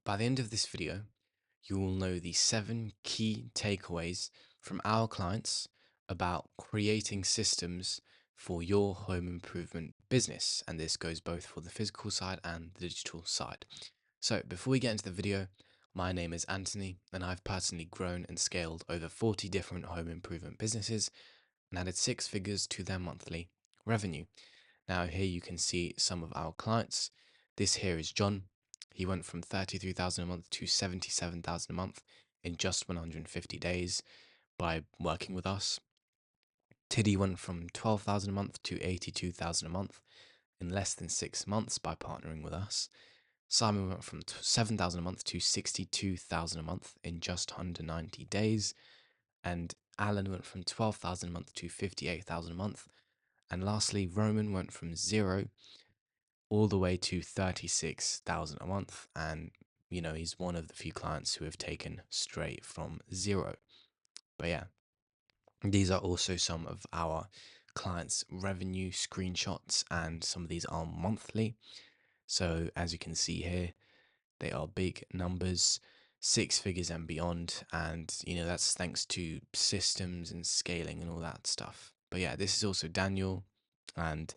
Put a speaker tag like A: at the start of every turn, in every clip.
A: By the end of this video, you will know the 7 key takeaways from our clients about creating systems for your home improvement business. And this goes both for the physical side and the digital side. So before we get into the video, my name is Anthony, and I've personally grown and scaled over 40 different home improvement businesses and added 6 figures to their monthly revenue. Now here you can see some of our clients. This here is John. He went from 33,000 a month to 77,000 a month in just 150 days by working with us. Tiddy went from 12,000 a month to 82,000 a month in less than 6 months by partnering with us. Simon went from 7,000 a month to 62,000 a month in just under 90 days. And Alan went from 12,000 a month to 58,000 a month. And lastly, Roman went from 0 all the way to 36,000 a month. And, he's one of the few clients who have taken straight from 0. But yeah, these are also some of our clients' revenue screenshots, and some of these are monthly. So as you can see here, they are big numbers, 6 figures and beyond. And, that's thanks to systems and scaling and all that stuff. But yeah, this is also Daniel. And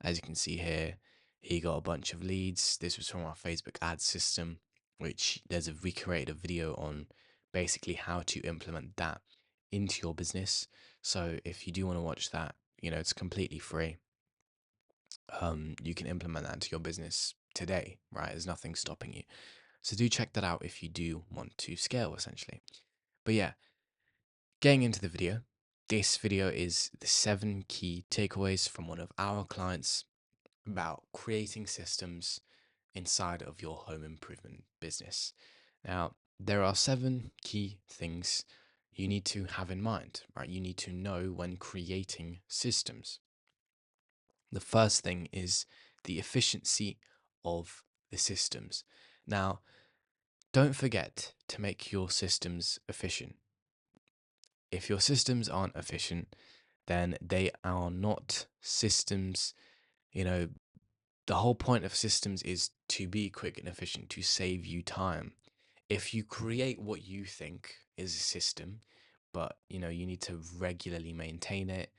A: as you can see here, he got a bunch of leads. This was from our Facebook ad system, which we created a video on basically how to implement that into your business. So if you do want to watch that, it's completely free. You can implement that into your business today, right? There's nothing stopping you. So do check that out if you do want to scale, essentially. But yeah, getting into the video, this video is the 7 key takeaways from one of our clients about creating systems inside of your home improvement business. Now, there are 7 key things you need to have in mind, right? You need to know when creating systems. The first thing is the efficiency of the systems. Now, don't forget to make your systems efficient. If your systems aren't efficient, then they are not systems. The whole point of systems is to be quick and efficient, to save you time. If you create what you think is a system, but you need to regularly maintain it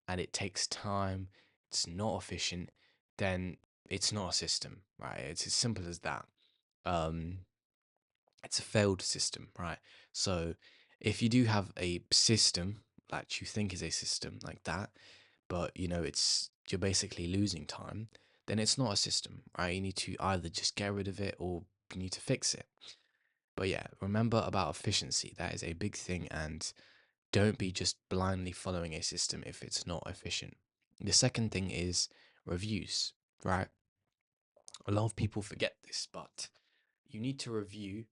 A: and it takes time, it's not efficient, then it's not a system, right? It's as simple as that. Um, it's a failed system, right? So if you do have a system that you think is a system like that, but you're basically losing time, then it's not a system, right? You need to either just get rid of it or you need to fix it. But yeah, remember about efficiency. That is a big thing, and don't be just blindly following a system if it's not efficient. The second thing is reviews, right? A lot of people forget this, but you need to review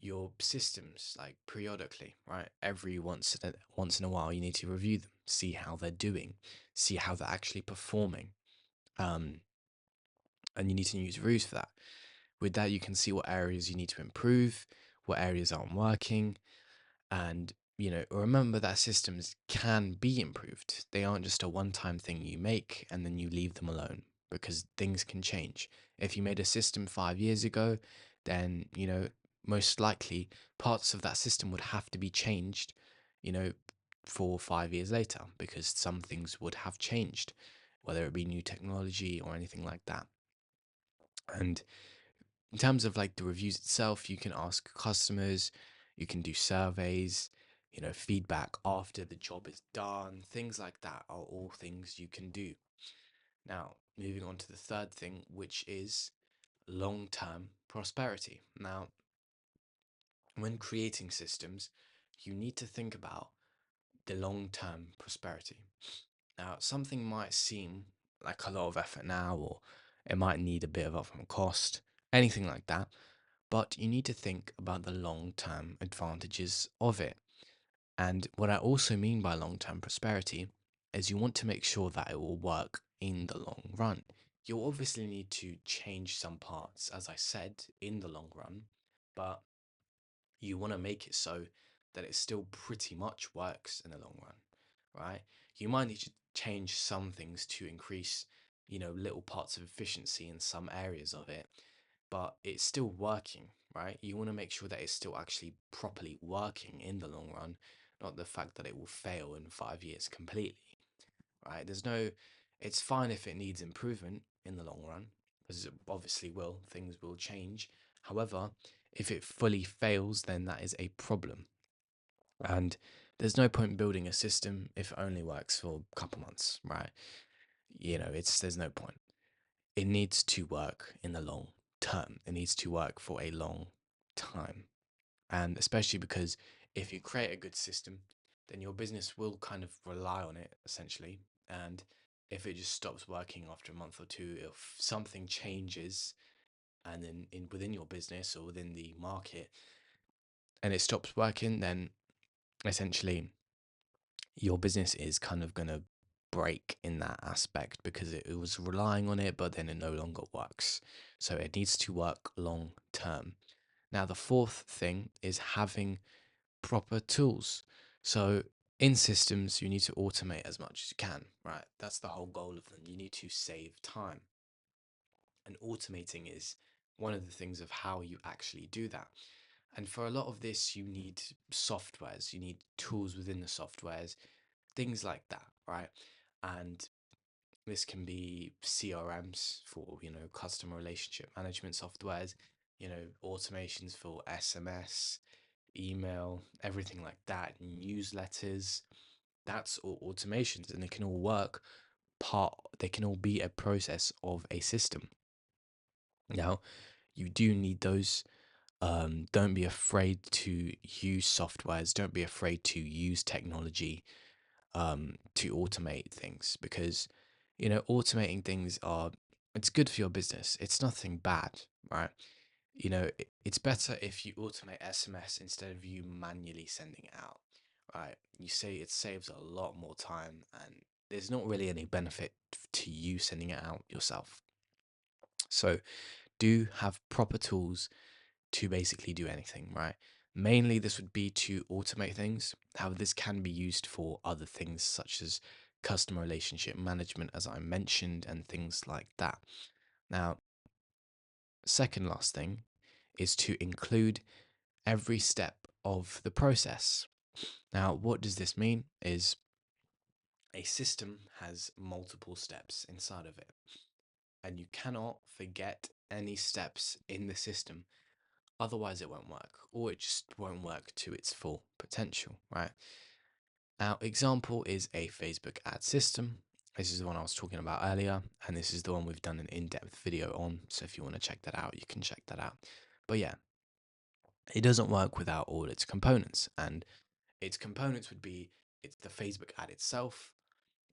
A: your systems like periodically, right? Every once in a while, you need to review them, see how they're doing, see how they're actually performing, um, and you need to use reviews for that. With that, you can see what areas you need to improve, what areas aren't working, and remember that systems can be improved. They aren't just a one-time thing you make and then you leave them alone, because things can change. If you made a system 5 years ago, then most likely parts of that system would have to be changed, you know 4 or 5 years later, because some things would have changed, whether it be new technology or anything like that. And in terms of like the reviews itself, you can ask customers, you can do surveys, feedback after the job is done. Things like that are all things you can do. Now, moving on to the third thing, which is long-term prosperity. Now, when creating systems, you need to think about the long-term prosperity. Now, something might seem like a lot of effort now, or it might need a bit of upfront cost, anything like that. But you need to think about the long-term advantages of it. And what I also mean by long-term prosperity is you want to make sure that it will work in the long run. You'll obviously need to change some parts, as I said, in the long run, but you want to make it so that it still pretty much works in the long run, right? You might need to change some things to increase, little parts of efficiency in some areas of it, but it's still working, right? You want to make sure that it's still actually properly working in the long run, not the fact that it will fail in 5 years completely, right? It's fine if it needs improvement in the long run, because it obviously will, things will change. However, if it fully fails, then that is a problem. And there's no point building a system if it only works for a couple months, right? There's no point. It needs to work in the long term. It needs to work for a long time. And especially because if you create a good system, then your business will kind of rely on it essentially. And if it just stops working after a month or two, if something changes and then within your business or within the market and it stops working, then essentially your business is kind of going to break in that aspect because it was relying on it, but then it no longer works. So it needs to work long term. Now, the fourth thing is having proper tools. So in systems, you need to automate as much as you can, right? That's the whole goal of them. You need to save time. And automating is one of the things of how you actually do that. And for a lot of this, you need softwares, you need tools within the softwares, things like that, right? And this can be CRMs for, customer relationship management softwares, automations for SMS, email, everything like that, newsletters. That's all automations, and they can all they can all be a process of a system. Now, you do need those. Don't be afraid to use softwares. Don't be afraid to use technology to automate things because, automating things it's good for your business. It's nothing bad, right? It's better if you automate SMS instead of you manually sending it out, right? You say it saves a lot more time and there's not really any benefit to you sending it out yourself. So do have proper tools to basically do anything, right? Mainly, this would be to automate things. However, this can be used for other things such as customer relationship management, as I mentioned, and things like that. Now, second last thing is to include every step of the process. Now, what does this mean? Is a system has multiple steps inside of it, and you cannot forget any steps in the system. Otherwise, it won't work, or it just won't work to its full potential, right? Now, example is a Facebook ad system. This is the one I was talking about earlier, and this is the one we've done an in-depth video on. So if you want to check that out, you can check that out. But yeah, it doesn't work without all its components, and its components would be it's the Facebook ad itself,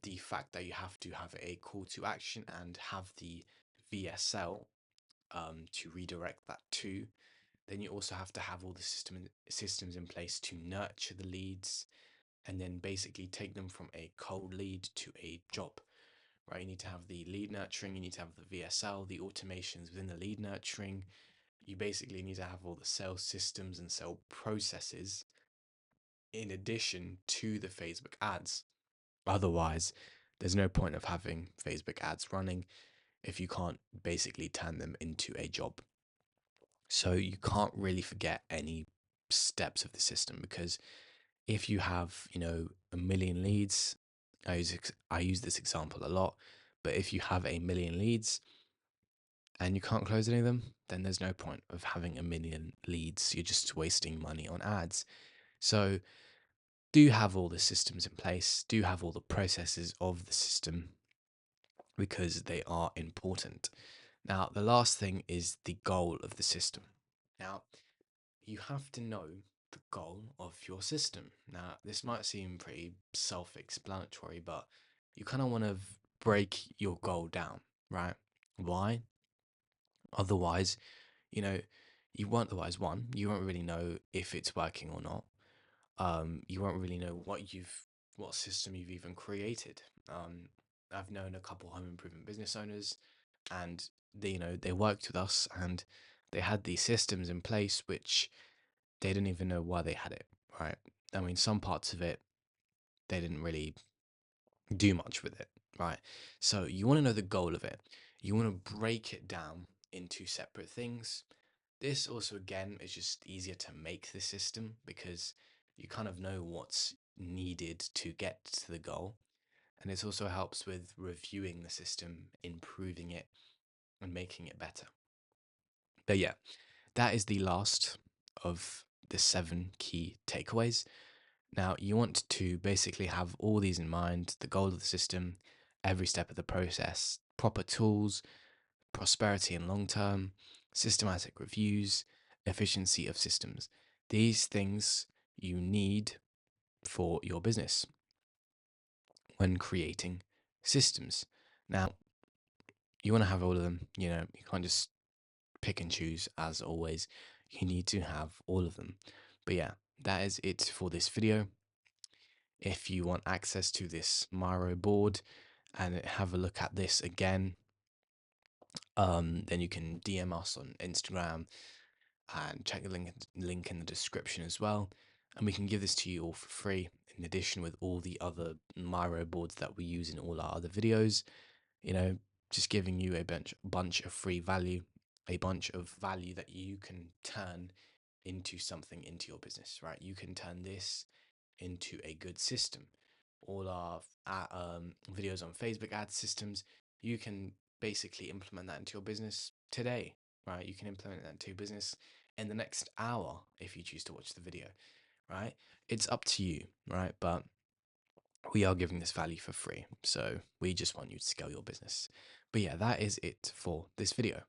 A: the fact that you have to have a call to action and have the VSL to redirect that to. Then you also have to have all the systems in place to nurture the leads and then basically take them from a cold lead to a job, right? You need to have the lead nurturing, you need to have the VSL, the automations within the lead nurturing. You basically need to have all the sales systems and sales processes in addition to the Facebook ads. Otherwise, there's no point of having Facebook ads running if you can't basically turn them into a job. So you can't really forget any steps of the system because if you have, a million leads, I use this example a lot, but if you have a million leads and you can't close any of them, then there's no point of having a million leads. You're just wasting money on ads. So do have all the systems in place, do have all the processes of the system because they are important. Now, the last thing is the goal of the system. Now, you have to know the goal of your system. Now, this might seem pretty self explanatory, but you kind of want to break your goal down, right? Why? Otherwise, you know, you won't really know if it's working or not. You won't really know what system you've even created. I've known a couple home improvement business owners, and they worked with us, and they had these systems in place which they didn't even know why they had it. Right? I mean, some parts of it they didn't really do much with it. Right? So you want to know the goal of it. You want to break it down into separate things This also, again, is just easier to make the system because you kind of know what's needed to get to the goal. And it also helps with reviewing the system, improving it, and making it better. But yeah, that is the last of the 7 key takeaways. Now, you want to basically have all these in mind: the goal of the system, every step of the process, proper tools, prosperity and long term, systematic reviews, efficiency of systems. These things you need for your business when creating systems. Now, you want to have all of them. You can't just pick and choose as always. You need to have all of them. But yeah, that is it for this video. If you want access to this Miro board and have a look at this again, then you can DM us on Instagram and check the link in the description as well. And we can give this to you all for free, in addition with all the other Miro boards that we use in all our other videos. Just giving you a bunch of free value, a bunch of value that you can turn into something into your business, right? You can turn this into a good system. All our videos on Facebook ad systems, you can basically implement that into your business today, right? You can implement that into your business in the next hour if you choose to watch the video, right? It's up to you, right? But we are giving this value for free, so we just want you to scale your business. But yeah, that is it for this video.